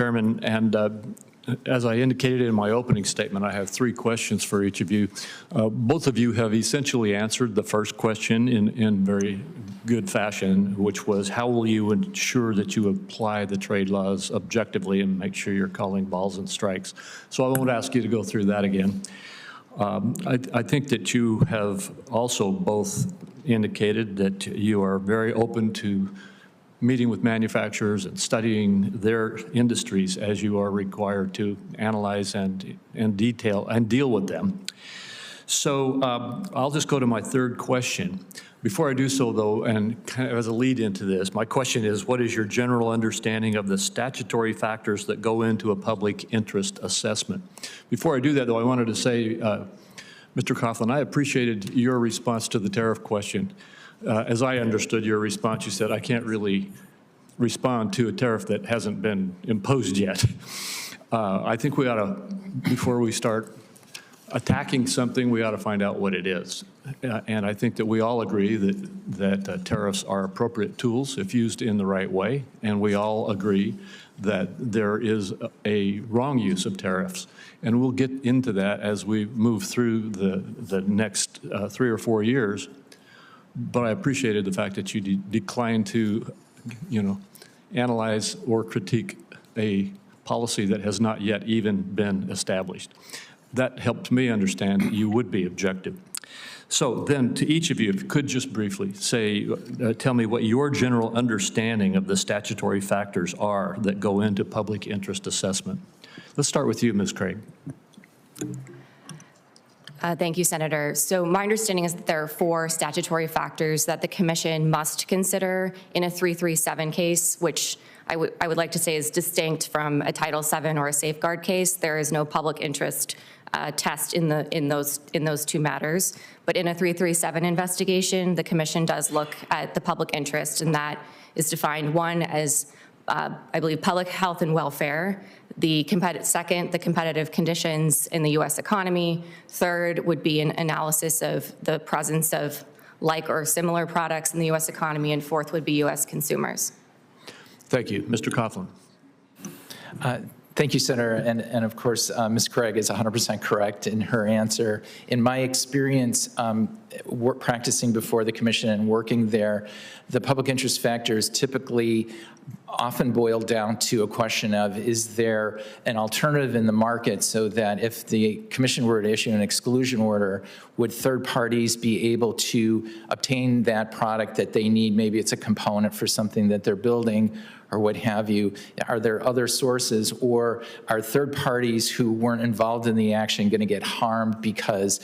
Chairman, and as I indicated in my opening statement, I have 3 questions for each of you. Both of you have essentially answered the first question in very good fashion, which was how will you ensure that you apply the trade laws objectively and make sure you're calling balls and strikes? So I won't ask you to go through that again. I think that you have also both indicated that you are very open to meeting with manufacturers and studying their industries as you are required to analyze and detail and deal with them. So I'll just go to my third question. Before I do so, though, and kind of as a lead into this, my question is, what is your general understanding of the statutory factors that go into a public interest assessment? Before I do that, though, I wanted to say, Mr. Coughlin, I appreciated your response to the tariff question. As I understood your response, you said, I can't really respond to a tariff that hasn't been imposed yet. I think we ought to, before we start attacking something, we ought to find out what it is. And I think that we all agree that tariffs are appropriate tools if used in the right way. And we all agree that there is a wrong use of tariffs. And we'll get into that as we move through the next 3 or 4 years. But I appreciated the fact that you declined to, analyze or critique a policy that has not yet even been established. That helped me understand that you would be objective. So then to each of you, if you could just briefly say, tell me what your general understanding of the statutory factors are that go into public interest assessment. Let's start with you, Ms. Craig. Thank you, Senator. So my understanding is that there are 4 statutory factors that the Commission must consider in a 337 case, which I would like to say is distinct from a Title VII or a safeguard case. There is no public interest test in those 2 matters. But in a 337 investigation, the Commission does look at the public interest, and that is defined, 1, as I believe public health and welfare. Second, the competitive conditions in the U.S. economy. Third would be an analysis of the presence of like or similar products in the U.S. economy. And fourth would be U.S. consumers. Thank you. Mr. Coughlin. Thank you, Senator. And of course, Ms. Craig is 100% correct in her answer. In my experience practicing before the Commission and working there, the public interest factors typically often boil down to a question of, is there an alternative in the market so that if the Commission were to issue an exclusion order, would third parties be able to obtain that product that they need? Maybe it's a component for something that they're building or what have you. Are there other sources, or are third parties who weren't involved in the action going to get harmed because,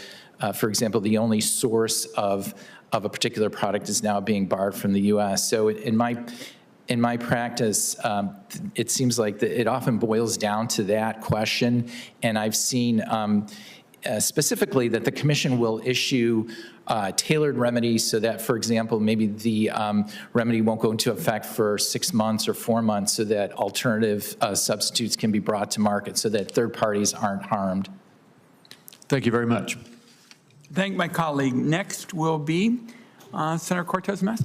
for example, the only source of a particular product is now being barred from the U.S.? So in my practice, it seems like it often boils down to that question, and I've seen specifically that the Commission will issue tailored remedies so that, for example, maybe the remedy won't go into effect for 6 months or 4 months so that alternative substitutes can be brought to market so that third parties aren't harmed. Thank you very much. Thank my colleague. Next will be Senator Cortez Masto.